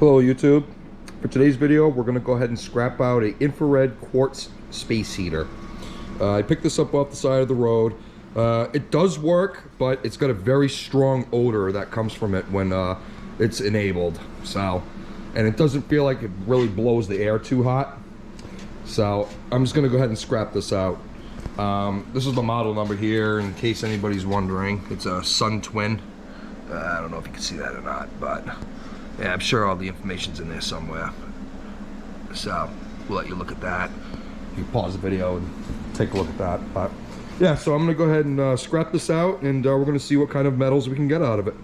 Hello YouTube. For today's video we're going to go ahead and scrap out an infrared quartz space heater. I picked this up off the side of the road. It does work, but it's got a very strong odor that comes from it when it's enabled. And it doesn't feel like it really blows the air too hot. So I'm just going to go ahead and scrap this out. This is the model number here in case anybody's wondering. It's a Sun Twin. I don't know if you can see that or not, but yeah, I'm sure all the information's in there somewhere. So we'll let you look at that. You can pause the video and take a look at that. But yeah, so I'm gonna go ahead and scrap this out, and we're gonna see what kind of metals we can get out of it.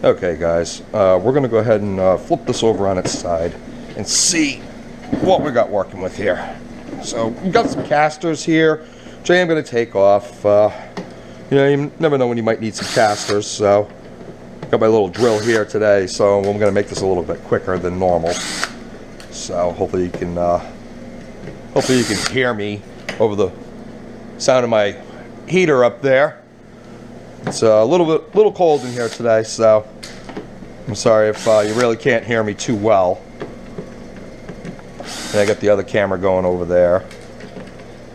Okay guys, we're gonna go ahead and flip this over on its side and see what we got working with here. So we've got some casters here, which I am gonna take off. You know, you never know when you might need some casters, so got my little drill here today, so I'm going to make this a little bit quicker than normal. So hopefully you can hear me over the sound of my heater up there. It's a little cold in here today, so I'm sorry if you really can't hear me too well. And I got the other camera going over there,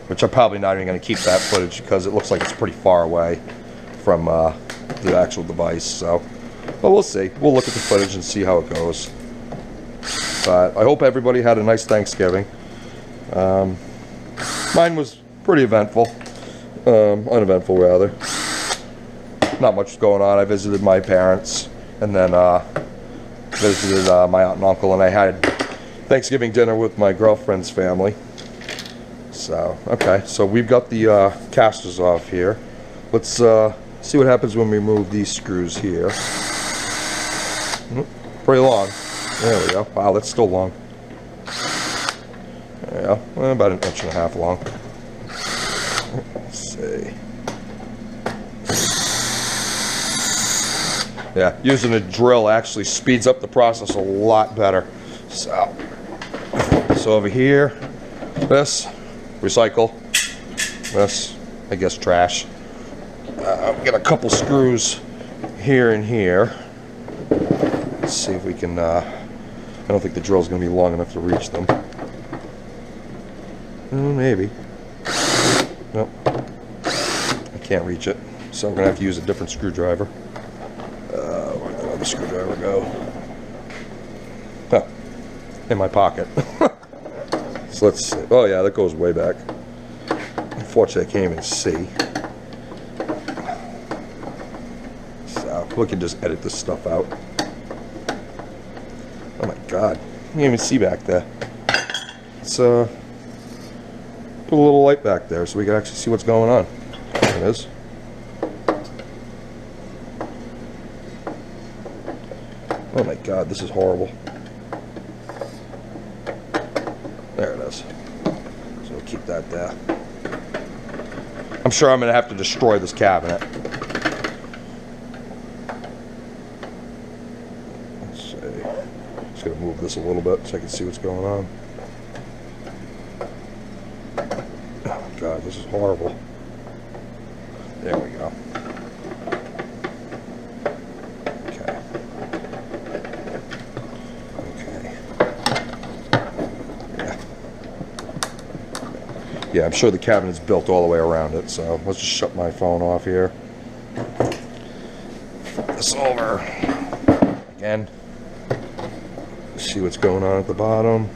which I'm probably not even going to keep that footage because it looks like it's pretty far away from the actual device. So. But we'll see. We'll look at the footage and see how it goes. But I hope everybody had a nice Thanksgiving. Mine was pretty eventful. Uneventful, rather. Not much going on. I visited my parents, and then visited my aunt and uncle, and I had Thanksgiving dinner with my girlfriend's family. So, okay. So we've got the casters off here. Let's see what happens when we remove these screws here. Pretty long. There we go. Wow, that's still long. There we go. Well, about 1.5 inches long. Let's see. Yeah, using a drill actually speeds up the process a lot better. So over here, this, recycle. This, I guess, trash. Get a couple screws here and here. Let's see if we can, I don't think the drill's going to be long enough to reach them. Maybe. Nope. I can't reach it, so I'm going to have to use a different screwdriver. Where'd the other screwdriver go? Oh, in my pocket. So let's see. Oh yeah, that goes way back. Unfortunately, I can't even see. So we can just edit this stuff out. Oh my god, you can't even see back there. Let's put a little light back there so we can actually see what's going on. There it is. Oh my god, this is horrible. There it is. So we'll keep that there. I'm sure I'm going to have to destroy this cabinet. Just gonna move this a little bit so I can see what's going on. Oh god, this is horrible. There we go. Okay. Yeah, I'm sure the cabinet's built all the way around it, so let's just shut my phone off here. Flip this over. Again. See what's going on at the bottom.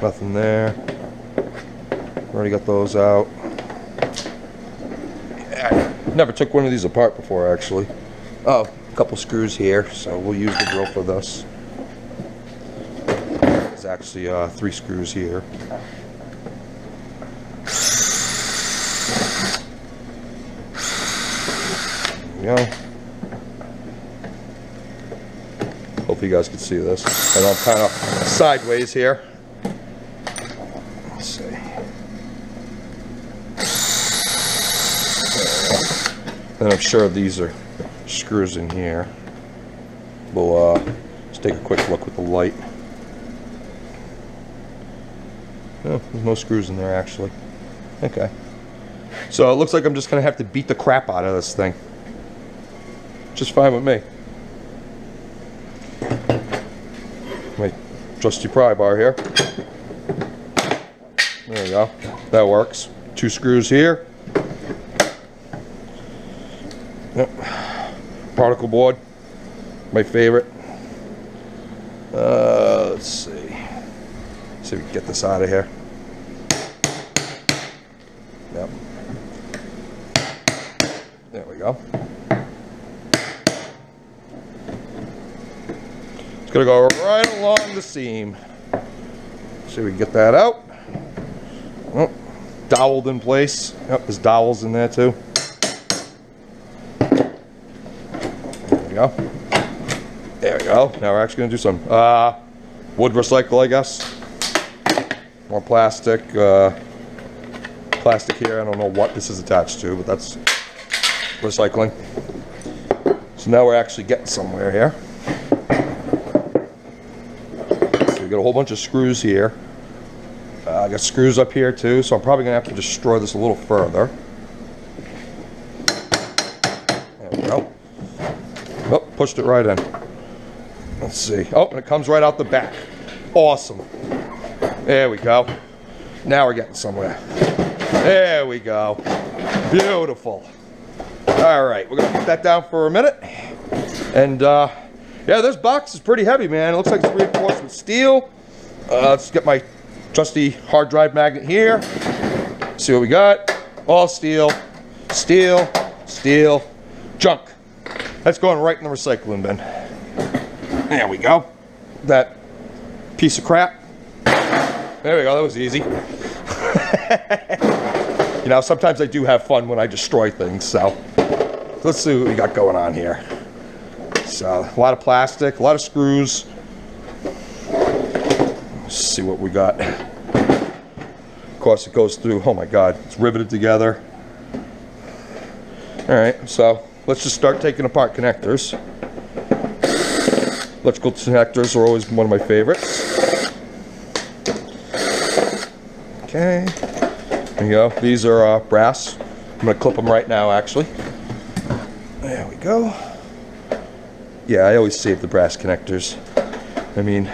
Nothing there. Already got those out. Yeah, never took one of these apart before, actually. Oh, a couple screws here, so we'll use the drill for this. There's actually 3 screws here. There we go. Hopefully you guys can see this. And I'm kind of sideways here. Let's see. And I'm sure these are screws in here. We'll just take a quick look with the light. Oh, there's no screws in there actually. Okay. So it looks like I'm just going to have to beat the crap out of this thing. Just fine with me. my trusty pry bar here. There we go. That works. 2 screws here. Yep. Particle board, my favorite. Let's see. See if we can get this out of here. Yep. There we go. It's gonna go right along the seam. See if we can get that out. Oh, doweled in place. Yep, there's dowels in there too. There we go. There we go. Now we're actually gonna do some wood recycle, I guess. More plastic. Plastic here. I don't know what this is attached to, but that's recycling. So now we're actually getting somewhere here. So we got a whole bunch of screws here. I got screws up here too, so I'm probably gonna have to destroy this a little further. There we go. Oh, pushed it right in. Let's see. Oh, and it comes right out the back. Awesome. There we go. Now we're getting somewhere. There we go. Beautiful. All right, we're gonna put that down for a minute. And yeah, this box is pretty heavy, man. It looks like it's reinforced with steel. Let's get my trusty hard drive magnet here. See what we got. All steel, steel, steel, junk. That's going right in the recycling bin. There we go. That piece of crap. There we go, that was easy. You know, sometimes I do have fun when I destroy things, so let's see what we got going on here. So, a lot of plastic, a lot of screws. Let's see what we got. Of course, it goes through, oh my God, it's riveted together. All right, so let's just start taking apart connectors. Electrical connectors are always one of my favorites. Okay, there you go. These are brass. I'm gonna clip them right now, actually. There we go. Yeah, I always save the brass connectors. I mean,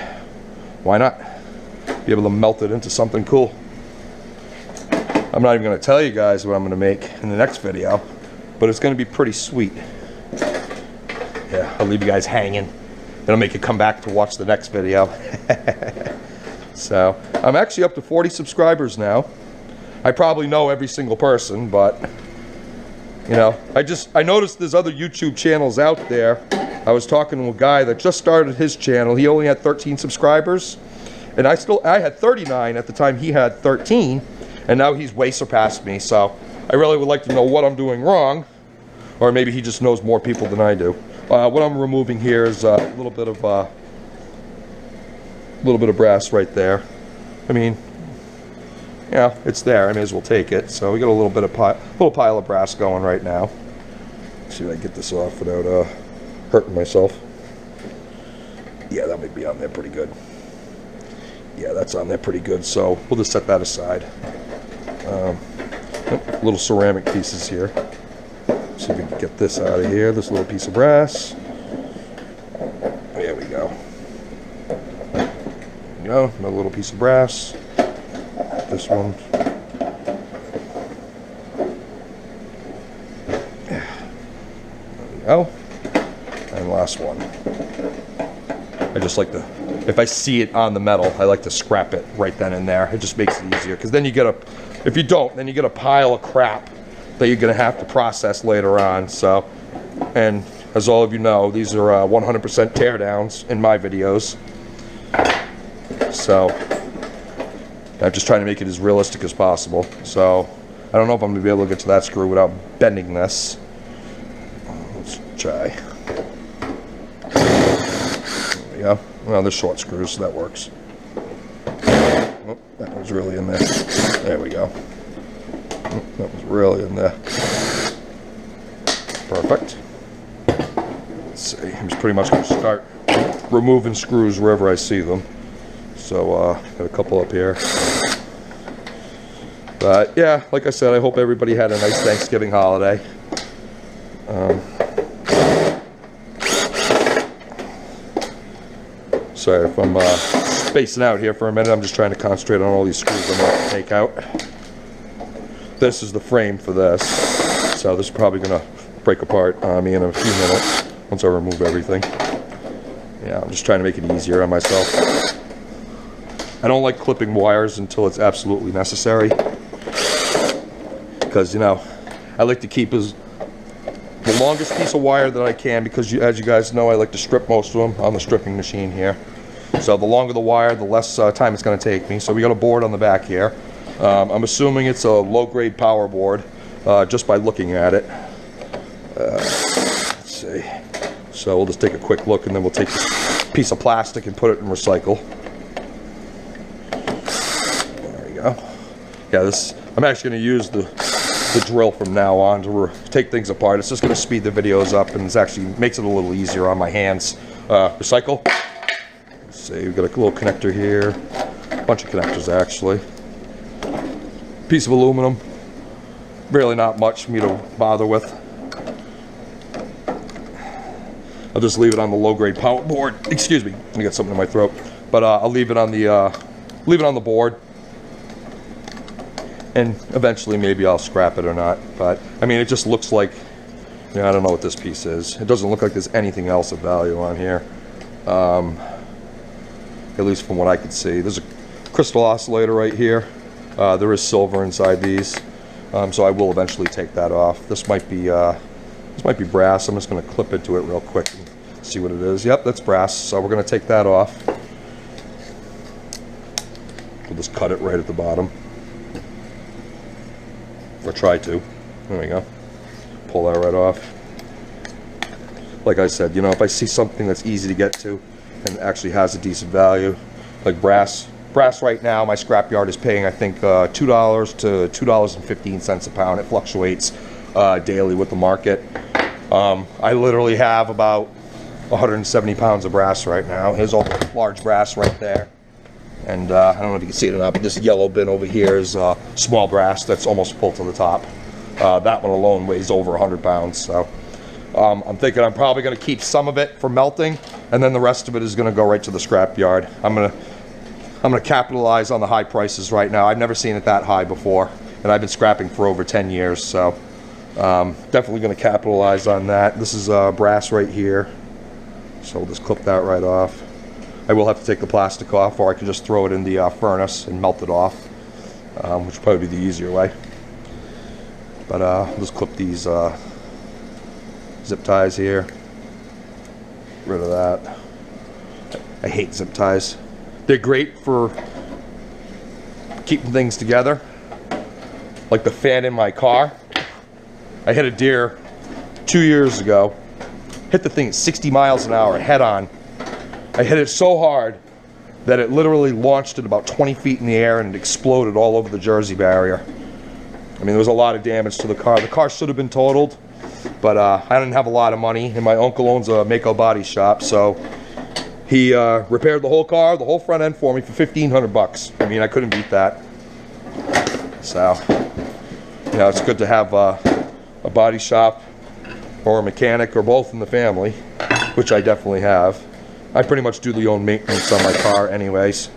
why not? Be able to melt it into something cool. I'm not even gonna tell you guys what I'm gonna make in the next video, but it's gonna be pretty sweet. Yeah, I'll leave you guys hanging. It'll make you come back to watch the next video. So, I'm actually up to 40 subscribers now. I probably know every single person, but, you know, I noticed there's other YouTube channels out there. I was talking to a guy that just started his channel. He only had 13 subscribers. And I had 39 at the time he had 13. And now he's way surpassed me. So, I really would like to know what I'm doing wrong. Or maybe he just knows more people than I do. What I'm removing here is a little bit of brass right there. I mean, yeah, it's there. I may as well take it. So we got a little bit of pile of brass going right now. Let's see if I can get this off without hurting myself. Yeah, that might be on there pretty good. Yeah, that's on there pretty good. So we'll just set that aside. Little ceramic pieces here. See if we can get this out of here. This little piece of brass. There we go. There we go. Another little piece of brass. This one. There we go. And last one. I just like to, if I see it on the metal, I like to scrap it right then and there. It just makes it easier. Because then you get if you don't, then you get a pile of crap that you're going to have to process later on. So, and as all of you know, these are 100% teardowns in my videos. So, I'm just trying to make it as realistic as possible. So, I don't know if I'm going to be able to get to that screw without bending this. Let's try. There we go. Well, there's short screws, so that works. Oh, that was really in there. There we go. That was really in there. Perfect. Let's see. I'm just pretty much going to start removing screws wherever I see them. So, got a couple up here. But, yeah, like I said, I hope everybody had a nice Thanksgiving holiday. Sorry if I'm spacing out here for a minute. I'm just trying to concentrate on all these screws I'm going to take out. This is the frame for this. So this is probably going to break apart on me in a few minutes once I remove everything. Yeah, I'm just trying to make it easier on myself. I don't like clipping wires until it's absolutely necessary. Because, you know, I like to keep the longest piece of wire that I can, because as you guys know, I like to strip most of them on the stripping machine here. So the longer the wire, the less time it's going to take me. So we got a board on the back here. I'm assuming it's a low-grade power board just by looking at it. Let's see. So we'll just take a quick look, and then we'll take this piece of plastic and put it in recycle. There we go. Yeah, I'm actually going to use the drill from now on to take things apart. It's just going to speed the videos up, and it actually makes it a little easier on my hands. Recycle. Let's see, we've got a little connector here. A bunch of connectors, actually. Piece of aluminum. Really not much for me to bother with. I'll just leave it on the low-grade power board. Excuse me, I got something in my throat. But I'll leave it on the board. And eventually maybe I'll scrap it or not. But I mean, it just looks like, you know, I don't know what this piece is. It doesn't look like there's anything else of value on here. At least from what I could see. There's a crystal oscillator right here. There is silver inside these. So I will eventually take that off. This might be brass. I'm just going to clip into it real quick and see what it is. Yep, that's brass. So we're going to take that off. We'll just cut it right at the bottom. Or try to. There we go. Pull that right off. Like I said, you know, if I see something that's easy to get to and actually has a decent value, like brass. Brass right now, my scrapyard is paying, I think, $2 to $2.15 a pound. It fluctuates daily with the market. I literally have about 170 pounds of brass right now. Here's all the large brass right there. And I don't know if you can see it or not, but this yellow bin over here is small brass that's almost full to the top. That one alone weighs over 100 pounds. So I'm thinking I'm probably going to keep some of it for melting, and then the rest of it is going to go right to the scrap yard. I'm going to capitalize on the high prices right now. I've never seen it that high before, and I've been scrapping for over 10 years. So definitely going to capitalize on that. This is brass right here, so we'll just clip that right off. I will have to take the plastic off, or I can just throw it in the furnace and melt it off, which would probably be the easier way. But I'll just clip these zip ties here. Get rid of that. I hate zip ties. They're great for keeping things together, like the fan in my car. I hit a deer 2 years ago, hit the thing at 60 miles an hour head on. I hit it so hard that it literally launched it about 20 feet in the air, and it exploded all over the Jersey barrier. I mean, there was a lot of damage to the car. The car should have been totaled, but I didn't have a lot of money, and my uncle owns a Mako body shop, so he repaired the whole car, the whole front end for me for 1,500 bucks. I mean, I couldn't beat that. So, you know, it's good to have a body shop or a mechanic or both in the family, which I definitely have. I pretty much do the own maintenance on my car anyways,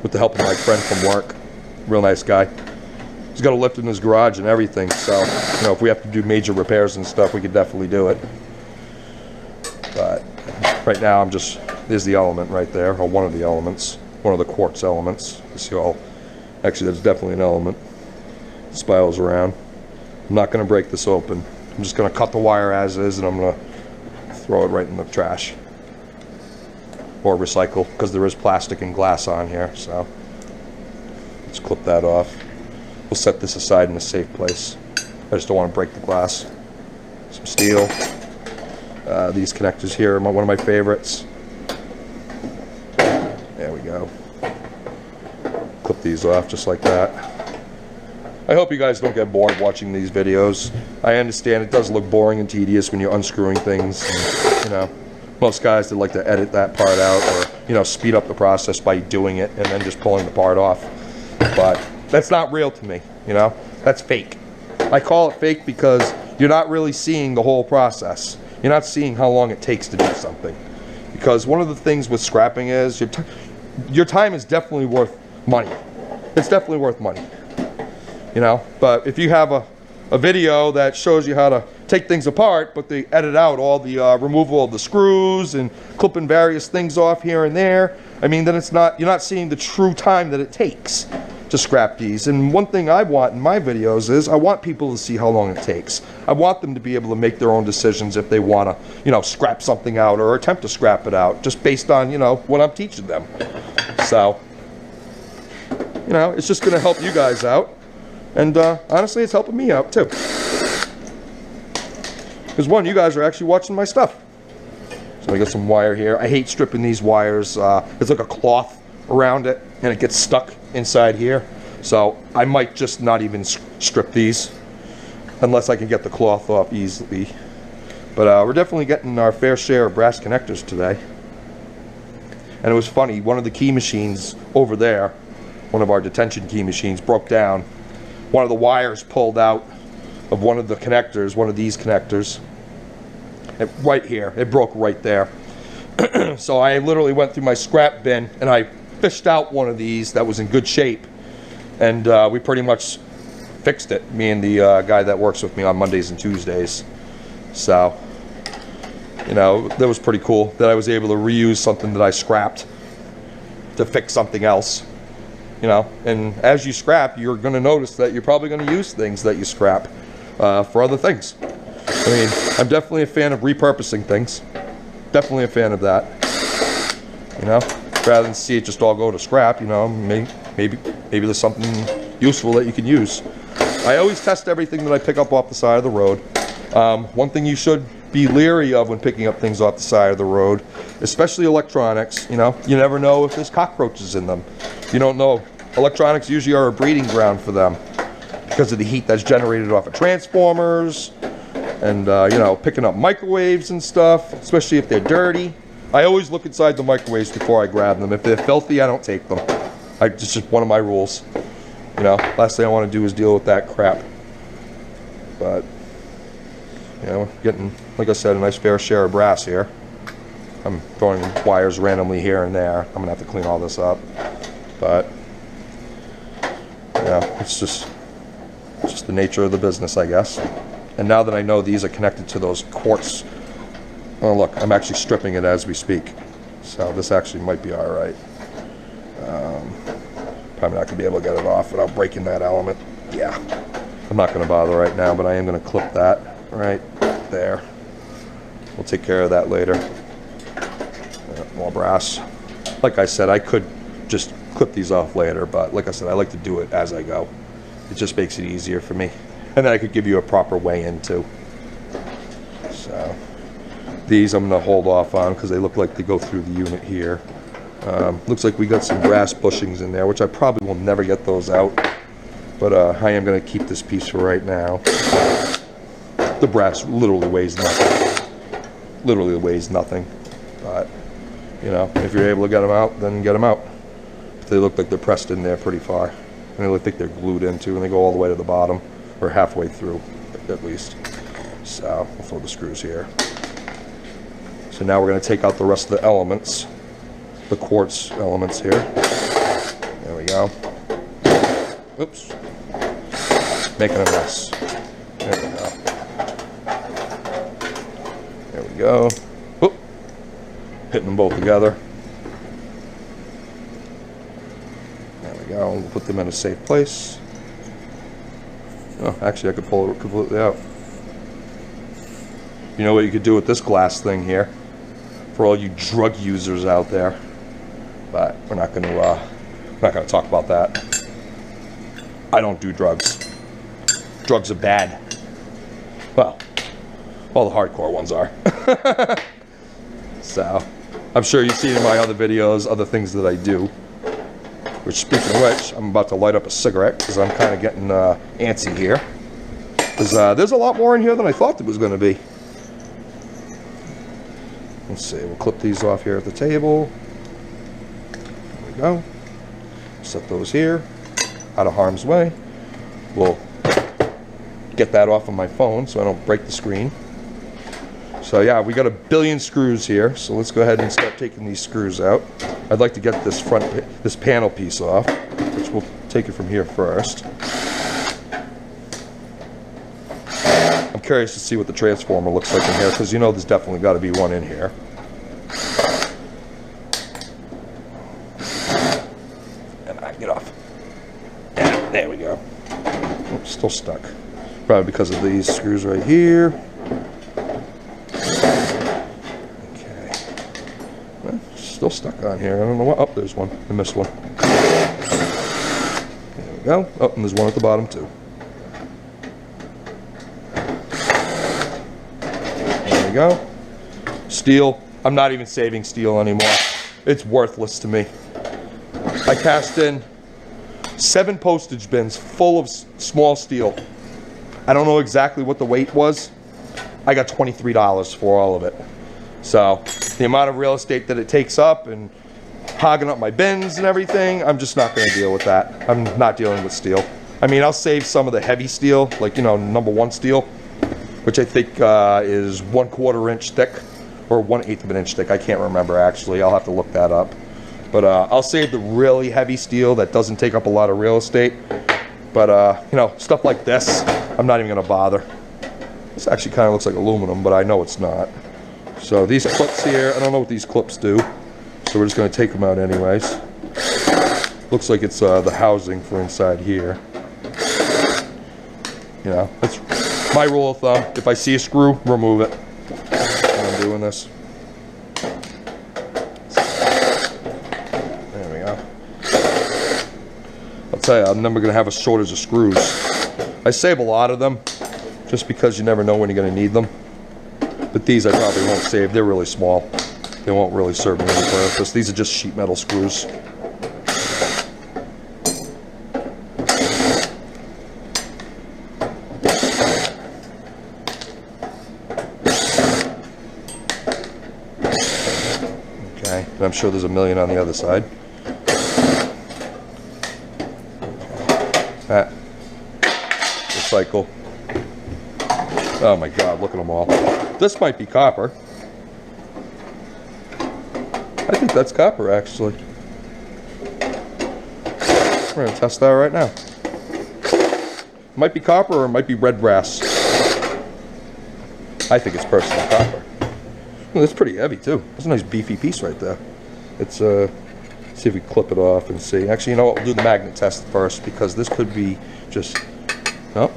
with the help of my friend from work. Real nice guy. He's got a lift in his garage and everything, so, you know, if we have to do major repairs and stuff, we could definitely do it. But right now there's the element right there, or one of the elements, one of the quartz elements. You see all, actually that's definitely an element. It spirals around. I'm not going to break this open. I'm just going to cut the wire as is, and I'm going to throw it right in the trash. Or recycle, because there is plastic and glass on here, so let's clip that off. We'll set this aside in a safe place. I just don't want to break the glass. Some steel. These connectors here are one of my favorites. There we go. Clip these off just like that. I hope you guys don't get bored watching these videos. I understand it does look boring and tedious when you're unscrewing things, and, you know, most guys, they like to edit that part out, or, you know, speed up the process by doing it and then just pulling the part off. But that's not real to me, you know? That's fake. I call it fake because you're not really seeing the whole process. You're not seeing how long it takes to do something. because one of the things with scrapping is your time is definitely worth money. It's definitely worth money, you know. But if you have a video that shows you how to take things apart, but they edit out all the removal of the screws and clipping various things off here and there, I mean, then you're not seeing the true time that it takes to scrap these. And one thing I want in my videos is I want people to see how long it takes. I want them to be able to make their own decisions if they want to, you know, scrap something out or attempt to scrap it out, just based on, you know, what I'm teaching them. So, you know, it's just going to help you guys out. And honestly, it's helping me out too. Because one, you guys are actually watching my stuff. So I got some wire here. I hate stripping these wires. It's like a cloth around it and it gets stuck inside here. So I might just not even strip these unless I can get the cloth off easily. But we're definitely getting our fair share of brass connectors today. And it was funny, one of the key machines over there, one of our detention key machines, broke down. One of the wires pulled out of one of the connectors, one of these connectors. Right here, it broke right there. So I literally went through my scrap bin and I fished out one of these that was in good shape, and we pretty much fixed it, me and the guy that works with me on Mondays and Tuesdays. So, you know, that was pretty cool that I was able to reuse something that I scrapped to fix something else, you know. And as you scrap, you're going to notice that you're probably going to use things that you scrap for other things. I mean, I'm definitely a fan of repurposing things. Definitely a fan of that, you know. Rather than see it just all go to scrap, you know, maybe there's something useful that you can use. I always test everything that I pick up off the side of the road. One thing you should be leery of when picking up things off the side of the road, especially electronics, you know, you never know if there's cockroaches in them. You don't know. Electronics usually are a breeding ground for them because of the heat that's generated off of transformers and, you know, picking up microwaves and stuff, especially if they're dirty. I always look inside the microwaves before I grab them. If they're filthy, I don't take them. It's just one of my rules. You know, last thing I want to do is deal with that crap. But, you know, getting, like I said, a nice fair share of brass here. I'm throwing wires randomly here and there. I'm going to have to clean all this up. But, yeah, it's just the nature of the business, I guess. And now that I know these are connected to those quartz. Oh look, I'm actually stripping it as we speak. So this actually might be alright. Probably not going to be able to get it off without breaking that element. Yeah. I'm not going to bother right now, but I am going to clip that right there. We'll take care of that later. More brass. Like I said, I could just clip these off later, but like I said, I like to do it as I go. It just makes it easier for me. And then I could give you a proper weigh-in too. So these I'm going to hold off on because they look like they go through the unit here. Looks like we got some brass bushings in there, which I probably will never get those out. But I am going to keep this piece for right now. The brass literally weighs nothing. Literally weighs nothing. But, you know, if you're able to get them out, then get them out. But they look like they're pressed in there pretty far. And they look like they're glued into, and they go all the way to the bottom, or halfway through, at least. So, we'll throw the screws here. So now we're going to take out the rest of the elements, the quartz elements here. There we go. Oops. Making a mess. There we go. There we go. Oop. Hitting them both together. There we go. We'll put them in a safe place. Oh, actually I could pull it completely out. You know what you could do with this glass thing here? For all you drug users out there. But we're not going to talk about that. I don't do drugs. Drugs are bad. Well, all the hardcore ones are. So, I'm sure you've seen in my other videos other things that I do. Which, speaking of which, I'm about to light up a cigarette because I'm kind of getting antsy here. Because there's a lot more in here than I thought there was going to be. Let's see, we'll clip these off here at the table. There we go. Set those here, out of harm's way. We'll get that off of my phone so I don't break the screen. So yeah, we got a billion screws here. So let's go ahead and start taking these screws out. I'd like to get this panel piece off, which we'll take it from here first. I'm curious to see what the transformer looks like in here, because you know there's definitely got to be one in here. And I get off. Yeah, there we go. Oh, still stuck. Probably because of these screws right here. Okay. Well, still stuck on here. I don't know what. Oh, there's one. I missed one. There we go. Oh, and there's one at the bottom too. There we go. Steel. I'm not even saving steel anymore. It's worthless to me. I cast in 7 postage bins full of small steel. I don't know exactly what the weight was. I got $23 for all of it. So the amount of real estate that it takes up and hogging up my bins and everything, I'm just not going to deal with that. I'm not dealing with steel. I mean, I'll save some of the heavy steel, like, you know, #1 steel, which I think is 1/4 inch thick, or 1/8 of an inch thick. I can't remember actually. I'll have to look that up. But I'll save the really heavy steel that doesn't take up a lot of real estate. But you know, stuff like this, I'm not even going to bother. This actually kind of looks like aluminum, but I know it's not. So these clips here, I don't know what these clips do. So we're just going to take them out anyways. Looks like it's the housing for inside here. You know, that's my rule of thumb. If I see a screw, remove it. And I'm doing this. There we go. I'll tell you, I'm never going to have a shortage of screws. I save a lot of them, just because you never know when you're going to need them. But these I probably won't save. They're really small. They won't really serve me any purpose. These are just sheet metal screws. Okay, and I'm sure there's a million on the other side. That. Recycle. Oh my God, look at them all. This might be copper. I think that's copper, actually. We're going to test that right now. It might be copper or it might be red brass. I think it's personally copper. Well, that's pretty heavy, too. That's a nice beefy piece right there. It's, see if we clip it off and see. Actually, you know what? We'll do the magnet test first, because this could be just... Oh.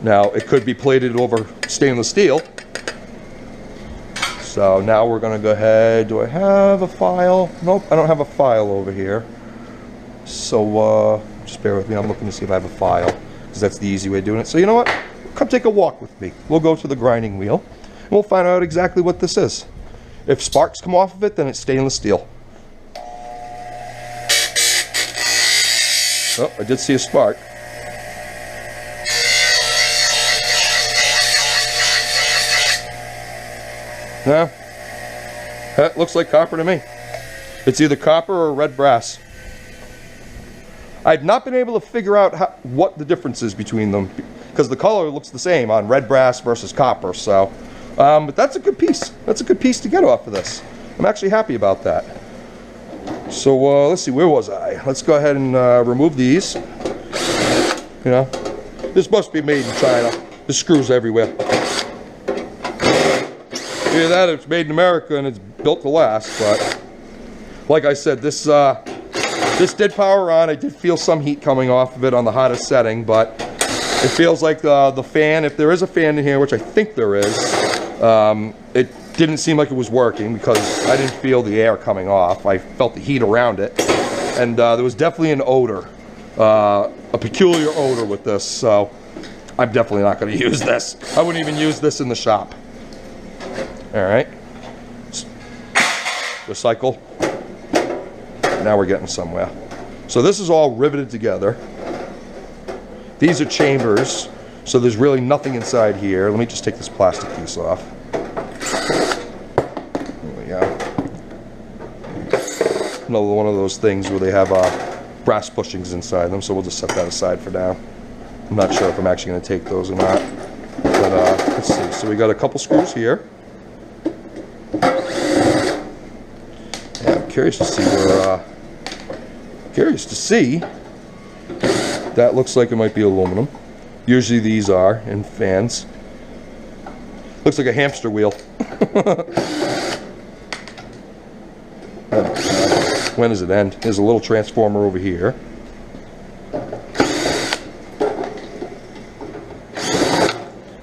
Now, it could be plated over stainless steel. So now we're going to go ahead. Do I have a file? Nope, I don't have a file over here. So just bear with me. I'm looking to see if I have a file, because that's the easy way of doing it. So you know what? Come take a walk with me. We'll go to the grinding wheel, and we'll find out exactly what this is. If sparks come off of it, then it's stainless steel. Oh, I did see a spark. Yeah, that looks like copper to me. It's either copper or red brass. I've not been able to figure out what the difference is between them, because the color looks the same on red brass versus copper. So, but that's a good piece. That's a good piece to get off of this. I'm actually happy about that. So let's see, where was I? Let's go ahead and remove these. You know, this must be made in China. There's screws everywhere. Either that or it's made in America and it's built to last. But like I said, this did power on. I did feel some heat coming off of it on the hottest setting, but it feels like the fan, if there is a fan in here, which I think there is, it didn't seem like it was working, because I didn't feel the air coming off. I felt the heat around it, and there was definitely an odor, a peculiar odor with this. So I'm definitely not going to use this. I wouldn't even use this in the shop. All right, recycle. Now we're getting somewhere. So this is all riveted together. These are chambers, so there's really nothing inside here. Let me just take this plastic piece off. There we go. Another one of those things where they have brass bushings inside them, so we'll just set that aside for now. I'm not sure if I'm actually going to take those or not. But let's see. So we got a couple screws here. curious to see where, that looks like it might be aluminum. Usually these are in fans. Looks like a hamster wheel. When does it end? There's a little transformer over here.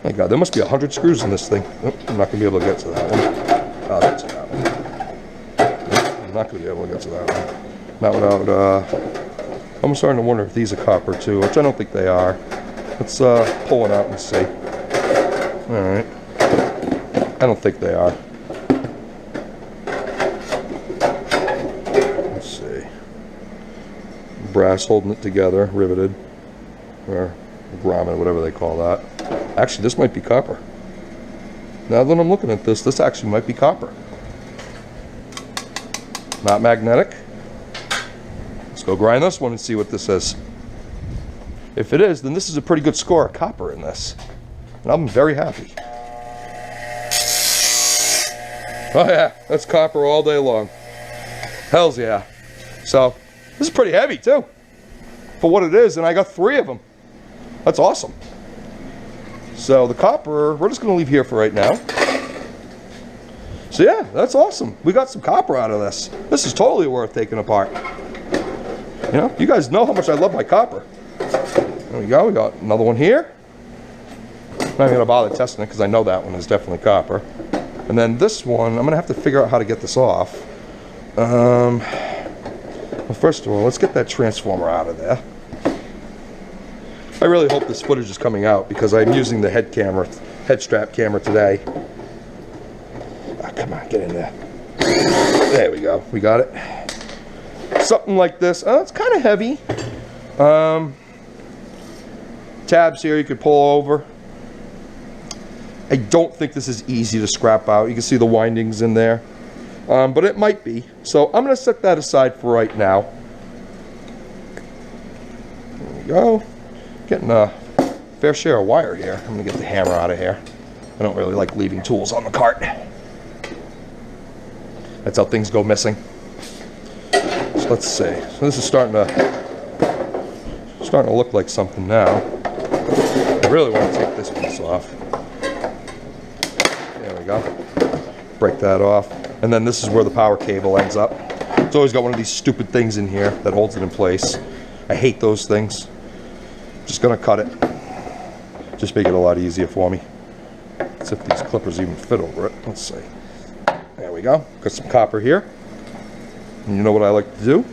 My God, there must be 100 screws in this thing. Oh, I'm not going to be able to get to that one. Oh, that's that one. I'm not going to be able to get to that one. Not without, I'm starting to wonder if these are copper too, which I don't think they are. Let's pull one out and see. Alright. I don't think they are. Let's see. Brass holding it together, riveted. Or grommet, whatever they call that. Actually, this might be copper. Now that I'm looking at this, this actually might be copper. Not magnetic. Let's go grind this one and see what this is. If it is, then this is a pretty good score of copper in this. And I'm very happy. Oh yeah, that's copper all day long. Hells yeah. So, this is pretty heavy too. For what it is, and I got 3 of them. That's awesome. So the copper, we're just going to leave here for right now. So yeah, that's awesome. We got some copper out of this. This is totally worth taking apart. You know, you guys know how much I love my copper. There we go, we got another one here. I'm not even going to bother testing it because I know that one is definitely copper. And then this one, I'm going to have to figure out how to get this off. Well, first of all, let's get that transformer out of there. I really hope this footage is coming out because I'm using the head strap camera today. Oh, come on, get in there. There we go, we got it. Something like this. Oh, it's kind of heavy. Tabs here you could pull over. I don't think this is easy to scrap out. You can see the windings in there. But it might be. So I'm going to set that aside for right now. There we go. Getting a fair share of wire here. I'm going to get the hammer out of here. I don't really like leaving tools on the cart. That's how things go missing. So let's see. So this is starting to look like something now. I really want to take this piece off. There we go. Break that off. And then this is where the power cable ends up. It's always got one of these stupid things in here that holds it in place. I hate those things. Just gonna cut it. Just make it a lot easier for me. Let's see if these clippers even fit over it. Let's see. There we go. Got some copper here. And you know what I like to do?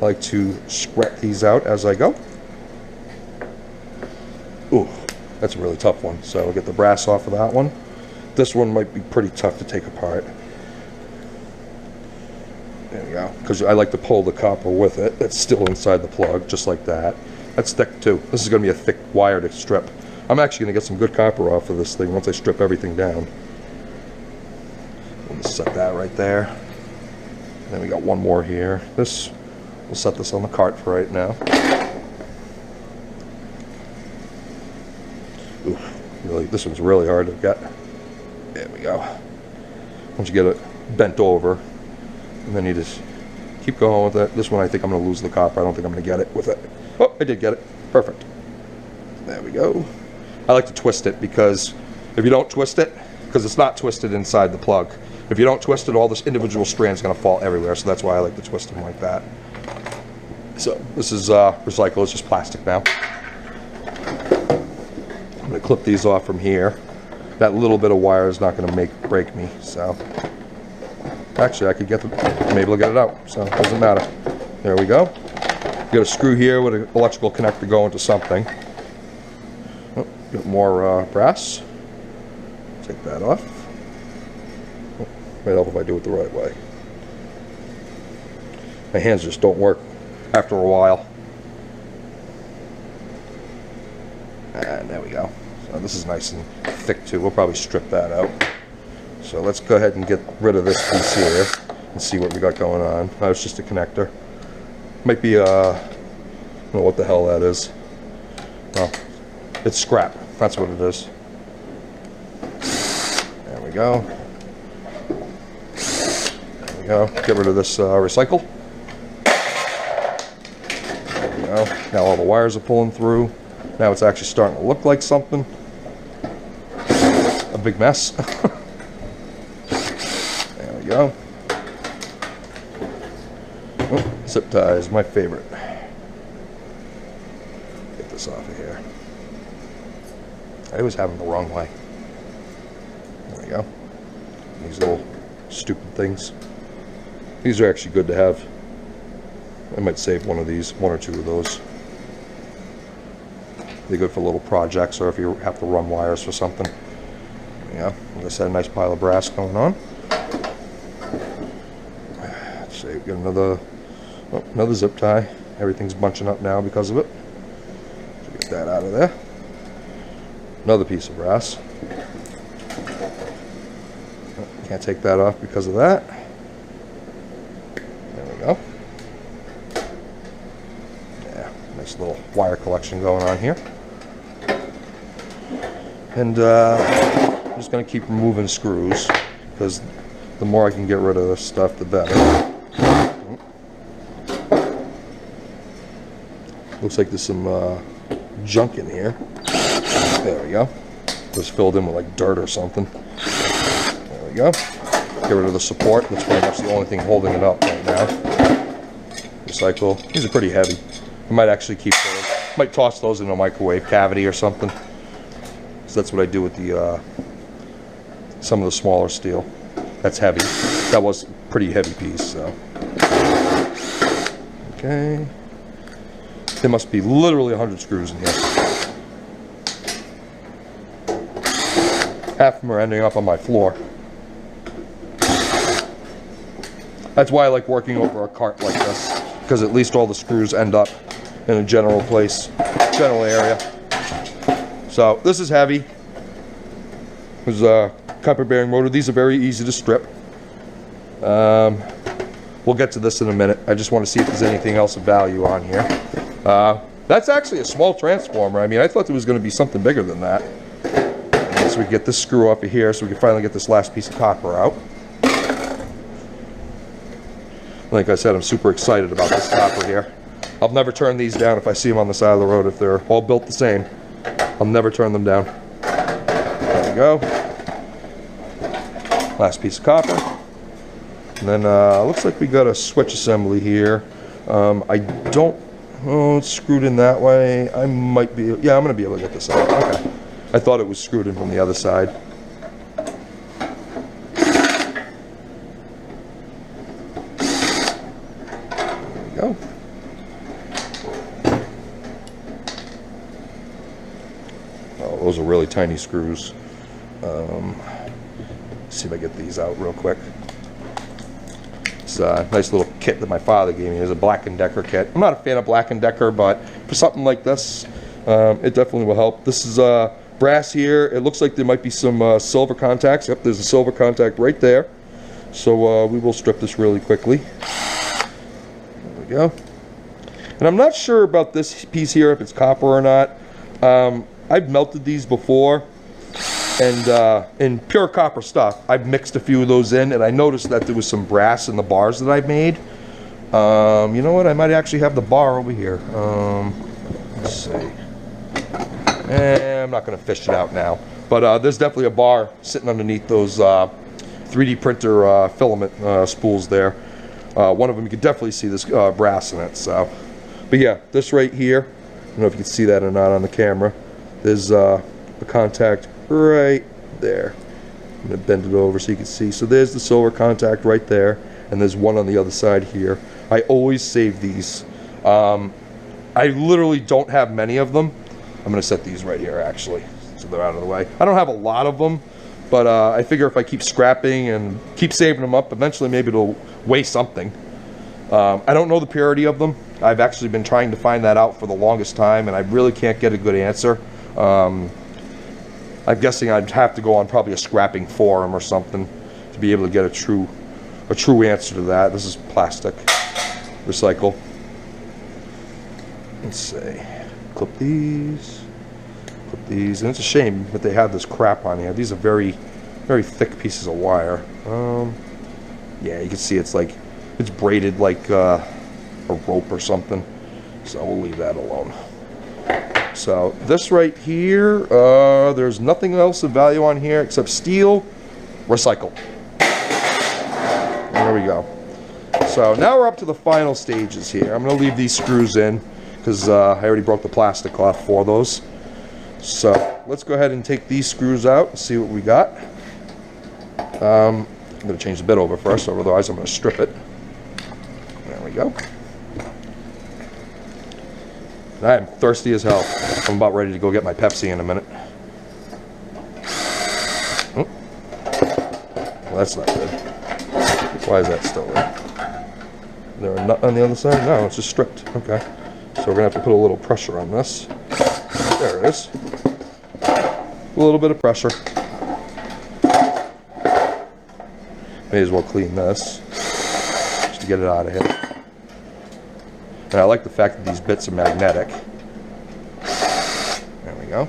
I like to scrape these out as I go. Ooh, that's a really tough one. So I'll get the brass off of that one. This one might be pretty tough to take apart. There we go. Because I like to pull the copper with it. That's still inside the plug, just like that. That's thick too. This is going to be a thick wire to strip. I'm actually going to get some good copper off of this thing once I strip everything down. We'll just set that right there. And then we got one more here. We'll set this on the cart for right now. Ooh, really, this one's really hard to get. There we go. Once you get it bent over, and then you just keep going with it. This one I think I'm going to lose the copper. I don't think I'm going to get it with it. Oh, I did get it. Perfect. There we go. I like to twist it because if you don't twist it, because it's not twisted inside the plug, if you don't twist it, all this individual strand's going to fall everywhere, so that's why I like to twist them like that. So this is recycled, it's just plastic now. I'm going to clip these off from here. That little bit of wire is not going to break me, so actually I could I'm able to get it out, so it doesn't matter. There we go. You got a screw here with an electrical connector going to something. Oh, got more brass. Take that off. Oh, might help if I do it the right way. My hands just don't work after a while. And there we go. So this is nice and thick too. We'll probably strip that out. So let's go ahead and get rid of this piece here and see what we got going on. Oh, it's just a connector. Might be I don't know what the hell that is. Well, it's scrap. That's what it is. There we go. There we we go. Get rid of this recycle. There we go. Now all the wires are pulling through. Now it's actually starting to look like something. A big mess. There we go. Oh, zip tie is my favorite. Get this off of here. I always have them the wrong way. There we go. These little stupid things. These are actually good to have. I might save one of these, one or two of those. They're good for little projects or if you have to run wires for something. Yeah, like I said, a nice pile of brass going on. Let's see, get another zip tie. Everything's bunching up now because of it. So get that out of there. Another piece of brass. Can't take that off because of that. There we go. Yeah, nice little wire collection going on here. And I'm just going to keep removing screws because the more I can get rid of this stuff, the better. Looks like there's some junk in here. There we go. It was filled in with like dirt or something. There we go. Get rid of the support. That's pretty much the only thing holding it up right now. Recycle. These are pretty heavy. I might actually keep those. Might toss those in a microwave cavity or something. So that's what I do with the some of the smaller steel. That's heavy. That was a pretty heavy piece. So okay. There must be literally 100 screws in here. Half of them are ending up on my floor. That's why I like working over a cart like this, because at least all the screws end up in a general place, general area. So this is heavy. There's a copper bearing motor. These are very easy to strip. We'll get to this in a minute. I just want to see if there's anything else of value on here. That's actually a small transformer. I mean, I thought there was going to be something bigger than that. So we get this screw off of here so we can finally get this last piece of copper out. Like I said, I'm super excited about this copper here. I'll never turn these down if I see them on the side of the road. If they're all built the same, I'll never turn them down. There we go. Last piece of copper. And then looks like we got a switch assembly here. I don't... Oh, it's screwed in that way. I might be... Yeah, I'm going to be able to get this out. Okay. I thought it was screwed in from the other side. There we go. Oh, those are really tiny screws. Let's see if I get these out real quick. It's a nice little kit that my father gave me. It was a Black & Decker kit. I'm not a fan of Black & Decker, but for something like this, it definitely will help. This is brass here. It looks like there might be some silver contacts. Yep, there's a silver contact right there. So we will strip this really quickly. There we go. And I'm not sure about this piece here, if it's copper or not. I've melted these before. And in pure copper stuff, I've mixed a few of those in, and I noticed that there was some brass in the bars that I made. You know what? I might actually have the bar over here. Let's see. I'm not going to fish it out now. But there's definitely a bar sitting underneath those 3D printer filament spools there. One of them, you can definitely see this brass in it. So, but yeah, this right here, I don't know if you can see that or not on the camera. There's a contact right there. I'm going to bend it over so you can see. So there's the silver contact right there, and there's one on the other side here. I always save these. I literally don't have many of them. I'm going to set these right here actually, so they're out of the way. I don't have a lot of them, but I figure if I keep scrapping and keep saving them up, eventually maybe it'll weigh something. I don't know the purity of them. I've actually been trying to find that out for the longest time, and I really can't get a good answer. I'm guessing I'd have to go on probably a scrapping forum or something to be able to get a true answer to that. This is plastic. Recycle. Let's see. Clip these. Clip these. And it's a shame that they have this crap on here. These are very, very thick pieces of wire. Yeah, you can see it's like, it's braided like a rope or something. So we'll leave that alone. So this right here, there's nothing else of value on here except steel, recycle. There we go. So now we're up to the final stages here. I'm going to leave these screws in because I already broke the plastic off for those. So let's go ahead and take these screws out and see what we got. I'm going to change the bit over first, otherwise I'm going to strip it. There we go. And I am thirsty as hell. I'm about ready to go get my Pepsi in a minute. Oh. Well, that's not good. Why is that still there? Is there a nut on the other side? No, it's just stripped. Okay. So we're going to have to put a little pressure on this. There it is. A little bit of pressure. May as well clean this just to get it out of here. And I like the fact that these bits are magnetic. There we go.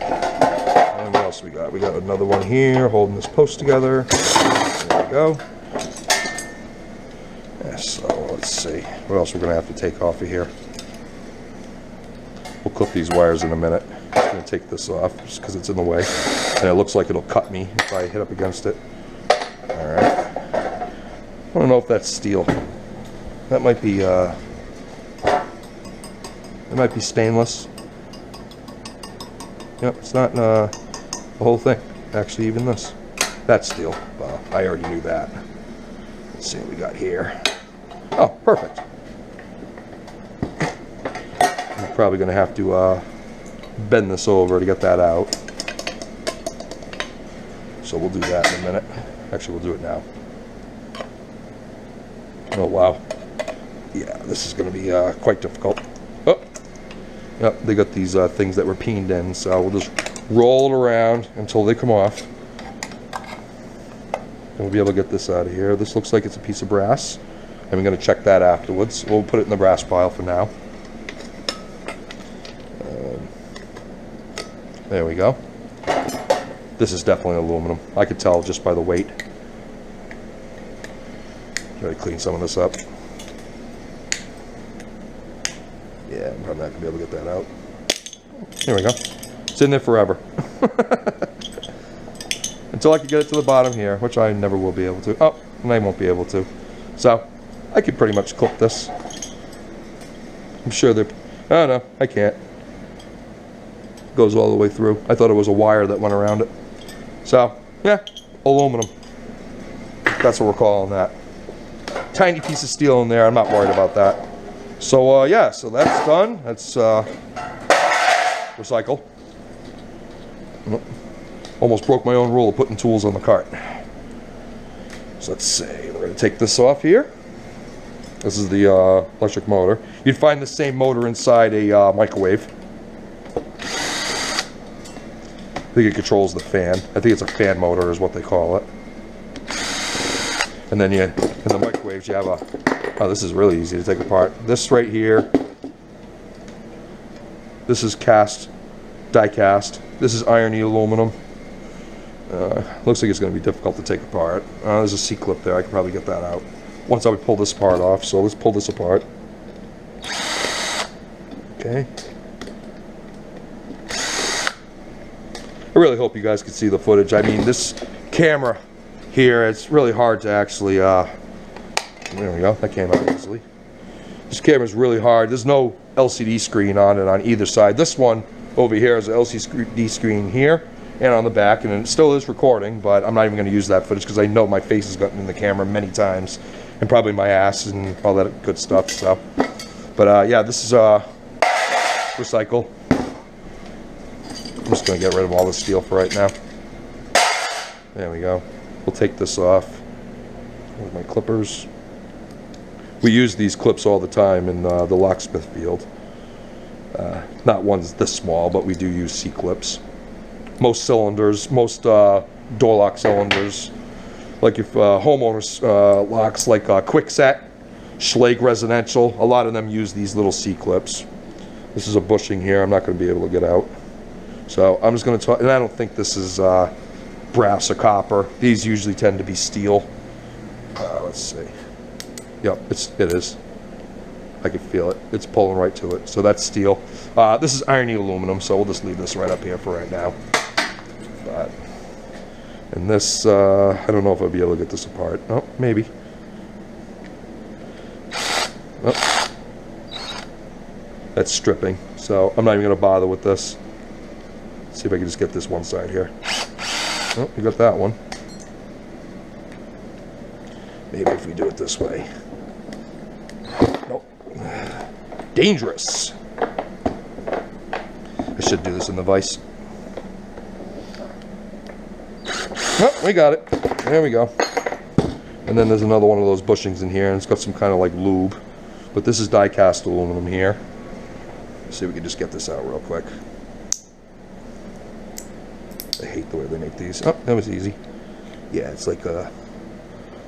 And what else we got? We got another one here holding this post together. There we go. Yeah, so let's see. What else we're going to have to take off of here? We'll clip these wires in a minute. I'm just going to take this off just because it's in the way. And it looks like it'll cut me if I hit up against it. Alright. I don't know if that's steel. That might be stainless. Yep, it's not the whole thing. Actually, even this. That's steel. I already knew that. Let's see what we got here. Oh, perfect. I'm probably going to have to bend this over to get that out. So we'll do that in a minute. Actually, we'll do it now. Oh, wow. Yeah, this is going to be quite difficult. Oh, yep, they got these things that were peened in, so we'll just roll it around until they come off. And we'll be able to get this out of here. This looks like it's a piece of brass. And we're going to check that afterwards. We'll put it in the brass pile for now. There we go. This is definitely aluminum. I could tell just by the weight. Try to clean some of this up. Yeah, I'm probably not going to be able to get that out. There we go. It's in there forever. Until I can get it to the bottom here, which I never will be able to. Oh, and I won't be able to. So, I could pretty much clip this. I'm sure they're... Oh, no, I can't. Goes all the way through. I thought it was a wire that went around it. So, yeah, aluminum. That's what we're calling that. Tiny piece of steel in there. I'm not worried about that. So, yeah, so that's done. That's recycle. Almost broke my own rule of putting tools on the cart. So let's see. We're going to take this off here. This is the electric motor. You'd find the same motor inside a microwave. I think it controls the fan. I think it's a fan motor is what they call it. And then in the microwaves you have a... Oh, this is really easy to take apart. This right here. This is cast, die cast. This is irony aluminum. Looks like it's going to be difficult to take apart. There's a C-clip there. I can probably get that out once I would pull this part off. So let's pull this apart. Okay. I really hope you guys can see the footage. I mean, this camera here, it's really hard to actually, there we go, that came out easily. This camera is really hard. There's no LCD screen on it on either side. This one over here is an LCD screen here and on the back, and it still is recording, but I'm not even going to use that footage because I know my face has gotten in the camera many times, and probably my ass and all that good stuff, so. But yeah, this is recycle. I'm just going to get rid of all the steel for right now. There we go. We'll take this off with my clippers. We use these clips all the time in the locksmith field. Not ones this small, but we do use C-clips. Most cylinders, most door lock cylinders, like if homeowners locks like Kwikset, Schlage Residential, a lot of them use these little C-clips. This is a bushing here I'm not going to be able to get out. So I'm just going to talk, and I don't think this is brass or copper. These usually tend to be steel. Let's see. Yep, it is. I can feel it. It's pulling right to it. So that's steel. This is irony aluminum, so we'll just leave this right up here for right now. But, and this, I don't know if I'll be able to get this apart. Oh, maybe. Oh. That's stripping, so I'm not even going to bother with this. Let's see if I can just get this one side here. Oh, you got that one. Maybe if we do it this way. Nope. Dangerous. I should do this in the vise. Oh, we got it. There we go. And then there's another one of those bushings in here, and it's got some kind of like lube. But this is die-cast aluminum here. Let's see if we can just get this out real quick. I hate the way they make these. Oh, that was easy. Yeah, it's like a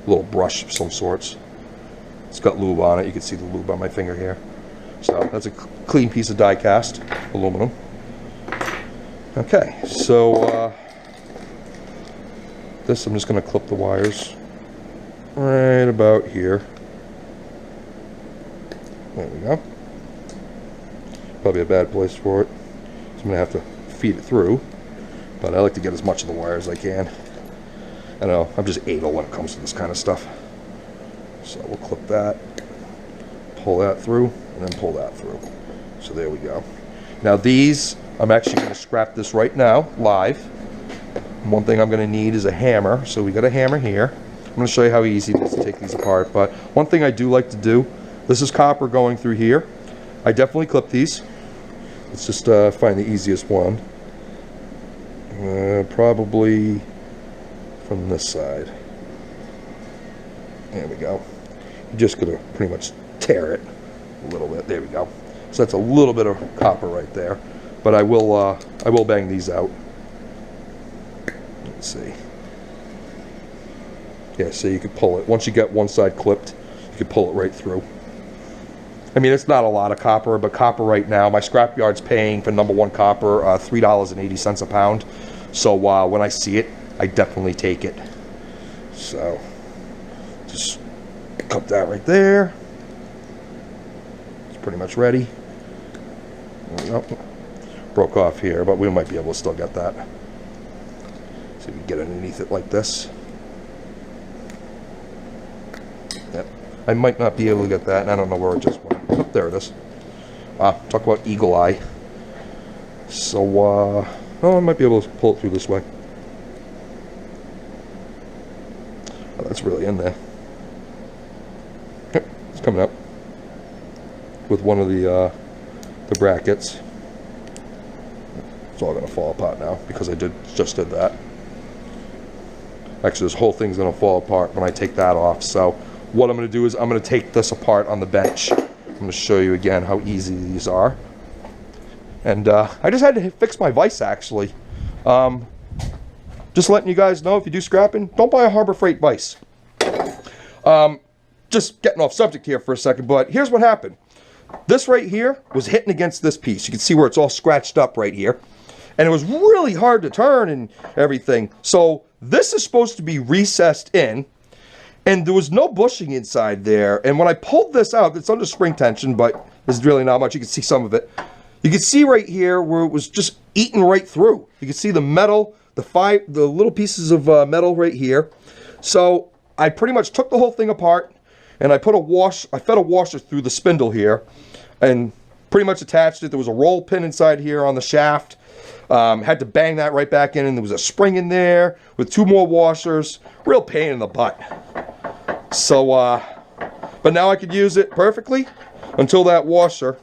little brush of some sorts. It's got lube on it. You can see the lube on my finger here. So that's a clean piece of die-cast aluminum. Okay, so this I'm just going to clip the wires right about here. There we go. Probably a bad place for it. So I'm going to have to feed it through. But I like to get as much of the wire as I can. I know, I'm just anal when it comes to this kind of stuff. So we'll clip that, pull that through, and then pull that through. So there we go. Now these, I'm actually going to scrap this right now, live. And one thing I'm going to need is a hammer. So we got a hammer here. I'm going to show you how easy it is to take these apart. But one thing I do like to do, this is copper going through here. I definitely clip these. Let's just find the easiest one. Probably from this side. There we go. You're just going to pretty much tear it a little bit. There we go. So that's a little bit of copper right there. But I will bang these out. Let's see. Yeah, so you can pull it. Once you get one side clipped, you can pull it right through. I mean, it's not a lot of copper, but copper right now, my scrapyard's paying for #1 copper $3.80 a pound. So when I see it, I definitely take it. So just cut that right there. It's pretty much ready. Oh, broke off here, but we might be able to still get that. See if we can get underneath it like this. Yep. I might not be able to get that, and I don't know where it just went. Oh, there it is. Talk about eagle eye. So, oh, I might be able to pull it through this way. Oh, that's really in there. Yep, it's coming up with one of the brackets. It's all going to fall apart now because I just did that. Actually, this whole thing's going to fall apart when I take that off. So what I'm going to do is I'm going to take this apart on the bench. I'm going to show you again how easy these are. And I just had to fix my vise, actually. Just letting you guys know, if you do scrapping, don't buy a Harbor Freight vise. Just getting off subject here for a second, but here's what happened. This right here was hitting against this piece. You can see where it's all scratched up right here. And it was really hard to turn and everything. So this is supposed to be recessed in. And there was no bushing inside there. And when I pulled this out, it's under spring tension, but there's really not much. You can see some of it. You can see right here where it was just eaten right through. You can see the metal, the little pieces of metal right here. So I pretty much took the whole thing apart, and I fed a washer through the spindle here, and pretty much attached it. There was a roll pin inside here on the shaft. Had to bang that right back in, and there was a spring in there with 2 more washers. Real pain in the butt. So, but now I could use it perfectly until that washer,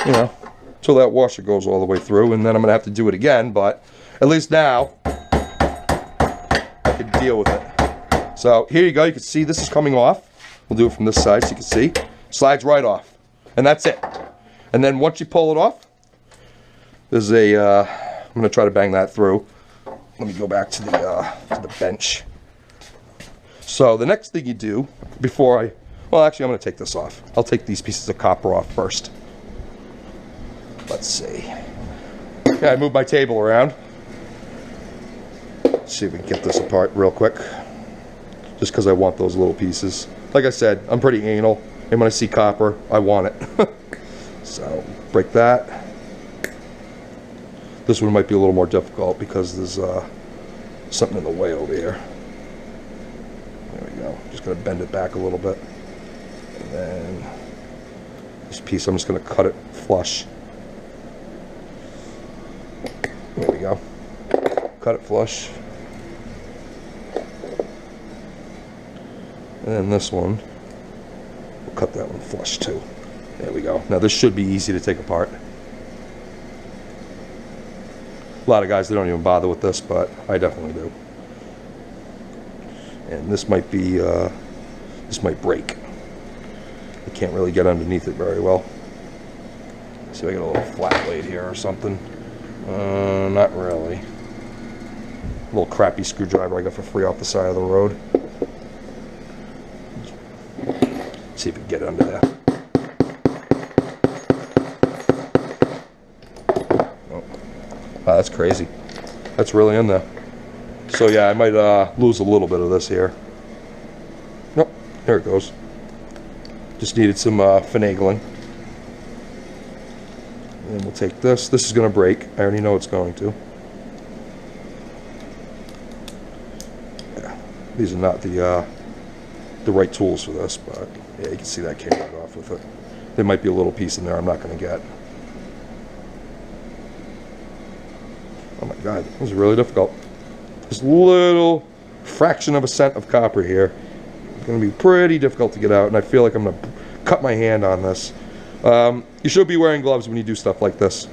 you know, until that washer goes all the way through, and then I'm going to have to do it again, but at least now I can deal with it. So here you go. You can see this is coming off. We'll do it from this side so you can see. Slides right off. And that's it. And then once you pull it off, there's a, I'm going to try to bang that through. Let me go back to the bench. So the next thing you do before well, actually I'm going to take this off. I'll take these pieces of copper off first. Let's see. Yeah, I moved my table around. Let's see if we can get this apart real quick. just because I want those little pieces. Like I said, I'm pretty anal, and when I see copper, I want it. So, break that. This one might be a little more difficult because there's something in the way over here. There we go. Just going to bend it back a little bit. And then this piece, I'm just going to cut it flush. There we go. Cut it flush. And then this one, we'll cut that one flush too. There we go. Now this should be easy to take apart. A lot of guys, they don't even bother with this, but I definitely do. And this might be, this might break. I can't really get underneath it very well. Let's see if I get a little flat blade here or something. Not really. A little crappy screwdriver I got for free off the side of the road. See if we can get it under there. Oh. Wow, that's crazy. That's really in there. So yeah, I might lose a little bit of this here. Nope, there it goes. Just needed some finagling. And we'll take this. This is going to break. I already know it's going to. Yeah, these are not the right tools for this, but yeah, you can see that came right off with it. There might be a little piece in there I'm not going to get. Oh my god, this is really difficult. This little fraction of a cent of copper here is going to be pretty difficult to get out, and I feel like I'm going to cut my hand on this. You should be wearing gloves when you do stuff like this.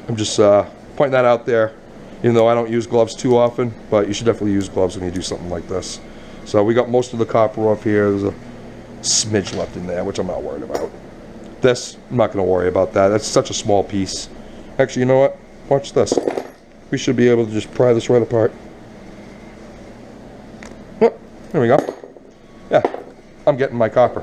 I'm just pointing that out there, even though I don't use gloves too often, but you should definitely use gloves when you do something like this. So we got most of the copper off here. There's a smidge left in there, which I'm not worried about. This, I'm not going to worry about that. That's such a small piece. Actually, you know what? Watch this. We should be able to just pry this right apart. Oh, there we go. Yeah, I'm getting my copper.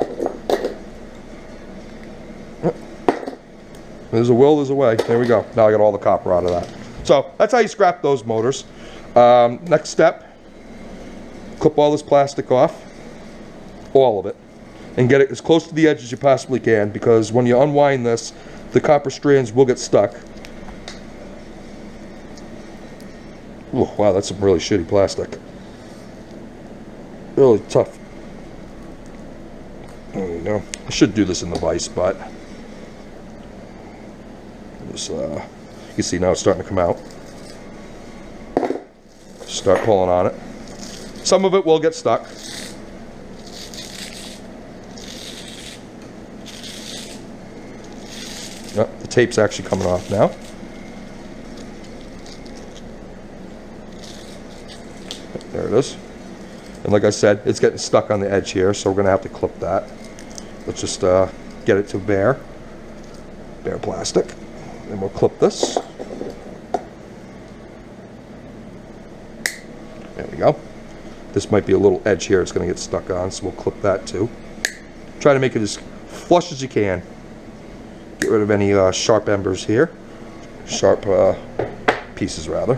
There's a will, there's a way. There we go. Now I got all the copper out of that. So that's how you scrap those motors. Next step, clip all this plastic off, all of it, and get it as close to the edge as you possibly can, because when you unwind this, the copper strands will get stuck. Oh, wow, that's some really shitty plastic. Really tough. There we go. I should do this in the vise, but just, you can see now it's starting to come out. Start pulling on it. Some of it will get stuck. Yep, the tape's actually coming off now. There it is. And like I said, it's getting stuck on the edge here, so we're going to have to clip that. Let's just get it to bare plastic. And we'll clip this. There we go. This might be a little edge here it's going to get stuck on, so we'll clip that too. Try to make it as flush as you can. Get rid of any sharp embers here. Sharp pieces, rather.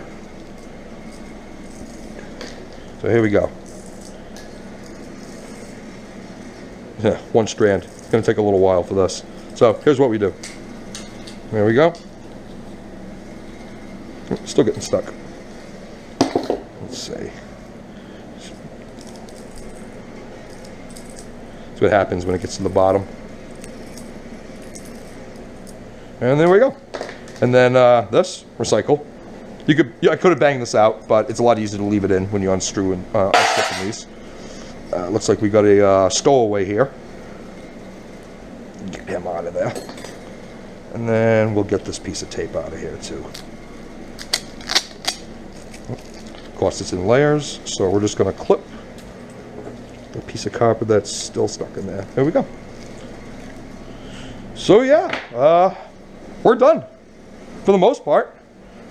So here we go. Yeah, one strand. It's going to take a little while for this. So here's what we do. There we go. Still getting stuck. Let's see. That's what happens when it gets to the bottom. And there we go. And then this, recycle. I could have banged this out, but it's a lot easier to leave it in when you unscrew and unstrip these. Looks like we got a stowaway here. Get him out of there. And then we'll get this piece of tape out of here too. Of course, it's in layers, so we're just going to clip the piece of copper that's still stuck in there. There we go. So yeah, we're done for the most part.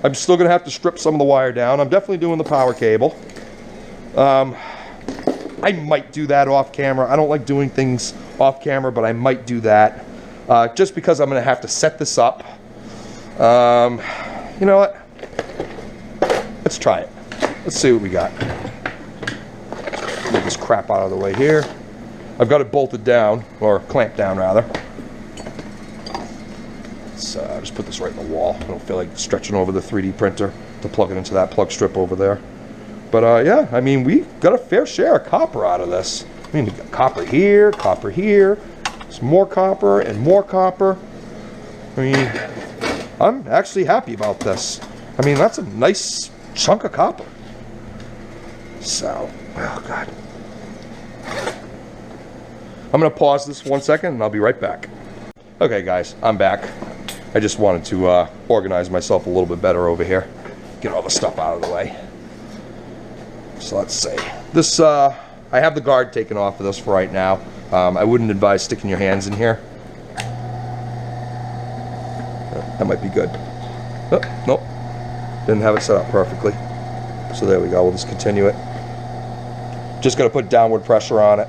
I'm still going to have to strip some of the wire down. I'm definitely doing the power cable. I might do that off camera. I don't like doing things off camera, but I might do that. Just because I'm going to have to set this up. You know what? Let's try it. Let's see what we got. get this crap out of the way here. I've got it bolted down, or clamped down rather. So just put this right in the wall. I don't feel like stretching over the 3D printer to plug it into that plug strip over there. But yeah, I mean, we got a fair share of copper out of this. I mean, we got copper here, some more copper and more copper. I mean, I'm actually happy about this. I mean, that's a nice chunk of copper. So, oh God. I'm gonna pause this 1 second and I'll be right back. Okay guys, I'm back. I just wanted to organize myself a little bit better over here. Get all the stuff out of the way. So let's see. This, I have the guard taken off of this for right now. I wouldn't advise sticking your hands in here. That might be good. Oh, nope. Didn't have it set up perfectly. So there we go, we'll just continue it. Just gonna put downward pressure on it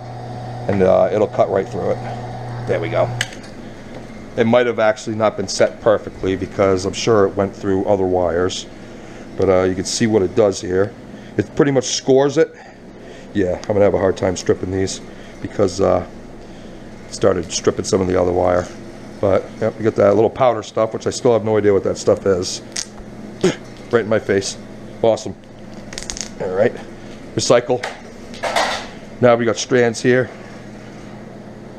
and it'll cut right through it. There we go. It might have actually not been set perfectly because I'm sure it went through other wires. But you can see what it does here. It pretty much scores it. Yeah, I'm gonna have a hard time stripping these because it started stripping some of the other wire. But yep, you get that little powder stuff, which I still have no idea what that stuff is. Right in my face. Awesome. All right, recycle. Now we got strands here.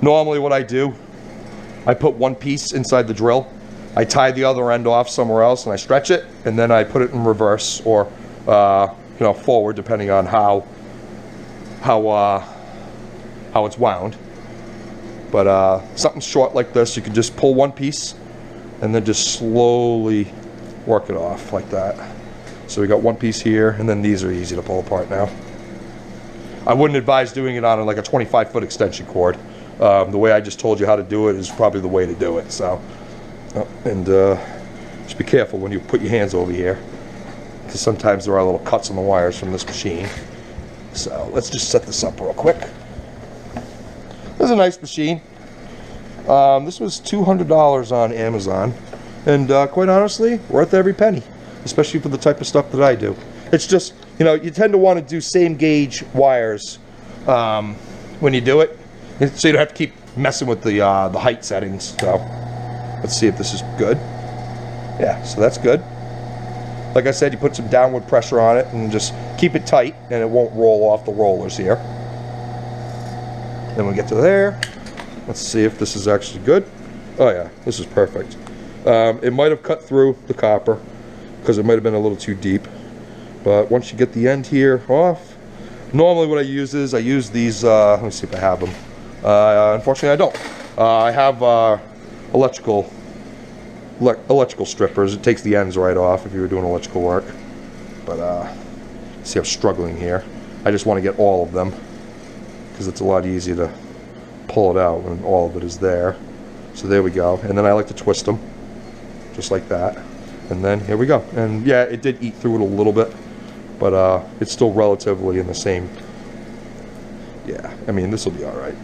Normally what I do, I put one piece inside the drill. I tie the other end off somewhere else and I stretch it, and then I put it in reverse or you know, forward, depending on how it's wound. But something short like this, you can just pull one piece and then just slowly work it off like that. So we got one piece here, and then these are easy to pull apart now. I wouldn't advise doing it on like a 25-foot extension cord. The way I just told you how to do it is probably the way to do it. So, and just be careful when you put your hands over here, because sometimes there are little cuts on the wires from this machine. So let's just set this up real quick. This is a nice machine. This was $200 on Amazon, and quite honestly, worth every penny, especially for the type of stuff that I do. It's just, you know, you tend to want to do same gauge wires when you do it, so you don't have to keep messing with the height settings. So let's see if this is good. Yeah, so that's good. Like I said, you put some downward pressure on it and just keep it tight, and it won't roll off the rollers here. Then we get to there. Let's see if this is actually good. Oh yeah, this is perfect. It might have cut through the copper because it might have been a little too deep. But once you get the end here off, normally what I use is I use these, let me see if I have them. Unfortunately I don't. I have electrical strippers. It takes the ends right off if you were doing electrical work. But see, I'm struggling here. I just want to get all of them because it's a lot easier to pull it out when all of it is there. So there we go. And then I like to twist them just like that. And then here we go. And yeah, it did eat through it a little bit, but it's still relatively in the same. Yeah, I mean, this will be all right.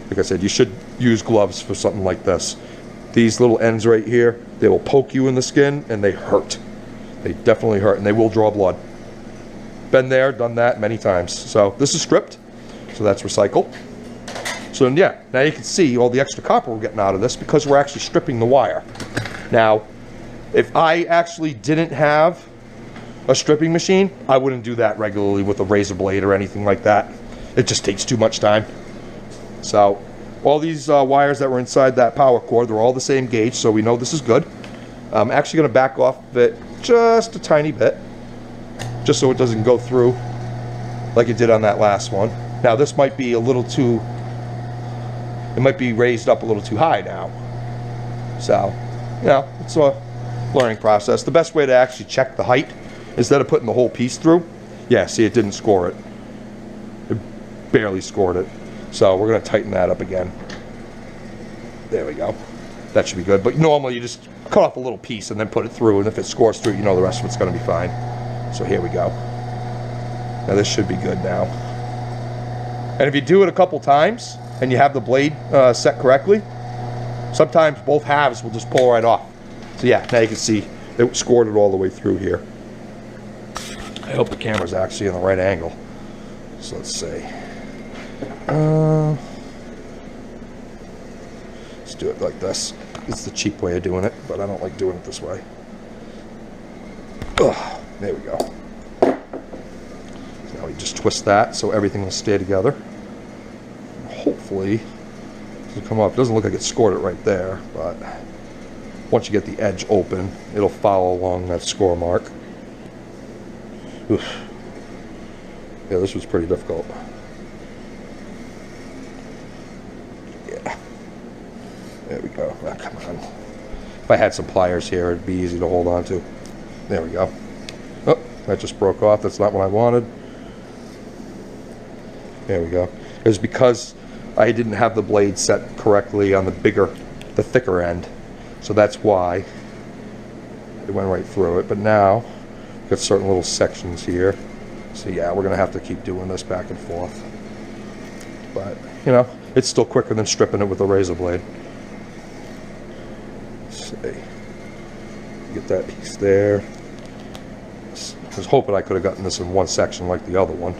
Like I said, you should use gloves for something like this. These little ends right here, they will poke you in the skin and they hurt. They definitely hurt, and they will draw blood. Been there, done that many times. So this is stripped, so that's recycle. So yeah, now you can see all the extra copper we're getting out of this because we're actually stripping the wire. Now, if I actually didn't have a stripping machine, I wouldn't do that regularly with a razor blade or anything like that. It just takes too much time. So all these wires that were inside that power cord, they're all the same gauge, so we know this is good. I'm actually going to back off of it just a tiny bit, just so it doesn't go through like it did on that last one. Now this might be a little too, it might be raised up a little too high now. So, you know, it's a learning process. The best way to actually check the height, instead of putting the whole piece through, yeah, see, it didn't score it. It barely scored it. So we're going to tighten that up again. There we go. That should be good. But normally you just cut off a little piece and then put it through, and if it scores through, you know the rest of it's going to be fine. So here we go. Now this should be good now. And if you do it a couple times and you have the blade set correctly, sometimes both halves will just pull right off. So yeah, now you can see it scored it all the way through here. I hope the camera's actually in the right angle So let's see. Let's do it like this. It's the cheap way of doing it, but I don't like doing it this way. Ugh, there we go. So now we just twist that so everything will stay together. Hopefully it'll come up. It doesn't look like it scored it right there, but once you get the edge open, it'll follow along that score mark. Oof. Yeah, this was pretty difficult. Yeah. There we go. Oh, come on. If I had some pliers here, it'd be easy to hold on to. There we go. Oh, that just broke off. That's not what I wanted. There we go. It was because I didn't have the blade set correctly on the thicker end. So that's why it went right through it. But now, we've got certain little sections here. So yeah, we're gonna have to keep doing this back and forth. But, you know, it's still quicker than stripping it with a razor blade. Let's see. Get that piece there. I was hoping I could have gotten this in one section like the other one.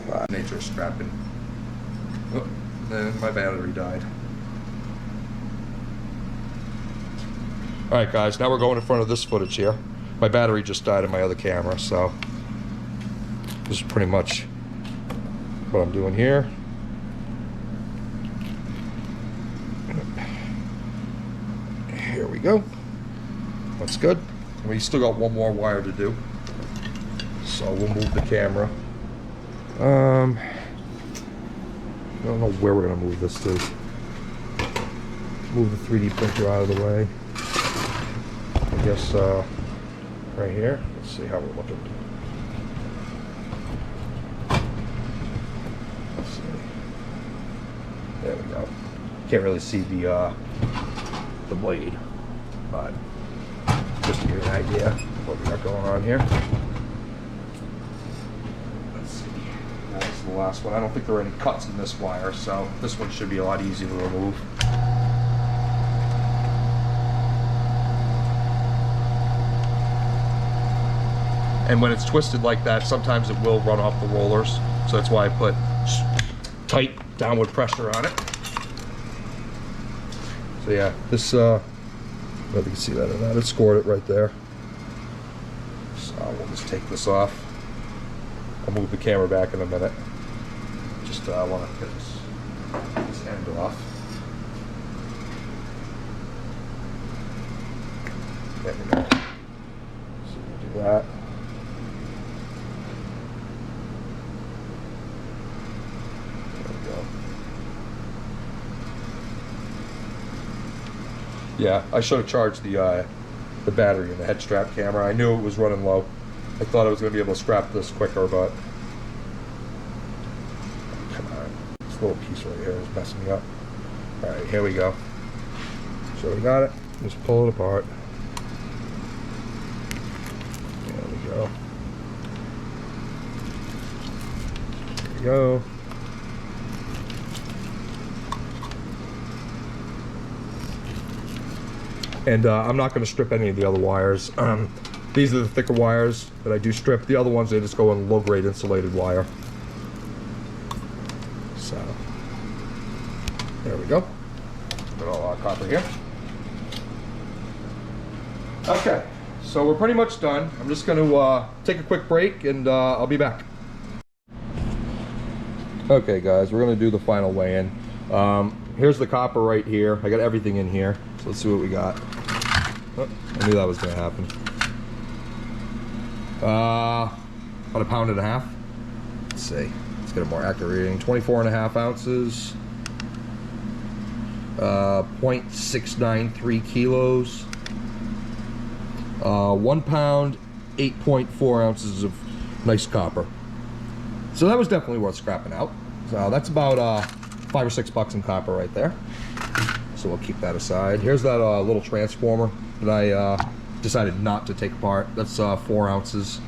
But nature scrapping. Oh, then my battery died. Alright guys, now we're going in front of this footage here. My battery just died in my other camera, so this is pretty much what I'm doing here. Here we go. That's good. And we still got one more wire to do. So we'll move the camera. I don't know where we're going to move this to. Move the 3D printer out of the way. I guess right here. Let's see how we're looking. Let's see. There we go. Can't really see the blade, but just to give you an idea of what we got going on here. Let's see. That's the last one. I don't think there are any cuts in this wire, so this one should be a lot easier to remove. And when it's twisted like that, sometimes it will run off the rollers. So that's why I put tight downward pressure on it. So yeah, this, I don't know if you can see that or not. It scored it right there. So we'll just take this off. I'll move the camera back in a minute. Just want to get this end off. There we go. So we'll do that. Yeah, I should have charged the battery in the head strap camera. I knew it was running low. I thought I was going to be able to scrap this quicker, but come on, this little piece right here is messing me up. All right, here we go. So we got it. Just pull it apart. There we go. There we go. And I'm not going to strip any of the other wires. These are the thicker wires that I do strip. The other ones, they just go in low-grade insulated wire. So, there we go. Put all our copper here. Okay, so we're pretty much done. I'm just going to take a quick break, and I'll be back. Okay, guys, we're going to do the final weigh-in. Here's the copper right here. I got everything in here. So let's see what we got. Oh, I knew that was going to happen. About 1.5 pounds. Let's see. Let's get a more accurate reading. 24.5 ounces. 0.693 kilos. 1 pound, 8.4 ounces of nice copper. So that was definitely worth scrapping out. So that's about $5 or $6 in copper right there. So we'll keep that aside. Here's that little transformer that I decided not to take apart. That's 4 ounces.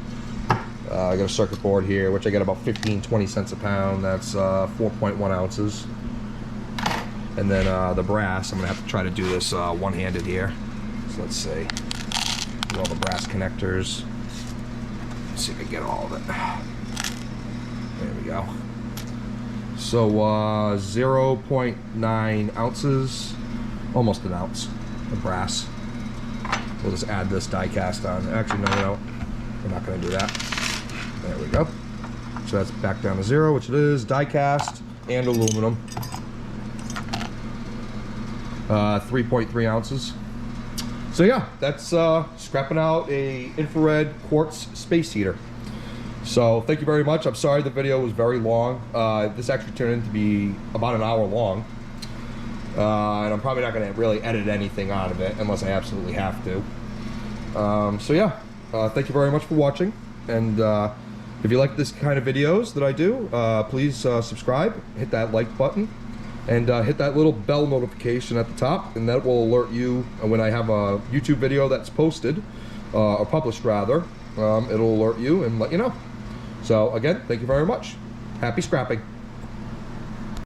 I got a circuit board here, which I get about 15-20 cents a pound. That's 4.1 ounces. And then the brass, I'm gonna have to try to do this one-handed here. So let's see. Do all the brass connectors. Let's see if I can get all of it. go. So 0.9 ounces, almost an ounce of brass. We'll just add this die cast on. Actually, no, we're not going to do that. There we go. So that's back down to 0, which it is. Die cast and aluminum. 3.3 ounces. So yeah, that's scrapping out a infrared quartz space heater. So thank you very much. I'm sorry the video was very long. This actually turned into be about an hour long. And I'm probably not going to really edit anything out of it unless I absolutely have to. So yeah, thank you very much for watching. And if you like this kind of videos that I do, please subscribe, hit that like button, and hit that little bell notification at the top, and that will alert you when I have a YouTube video that's posted, or published rather. It'll alert you and let you know. So again, thank you very much. Happy scrapping.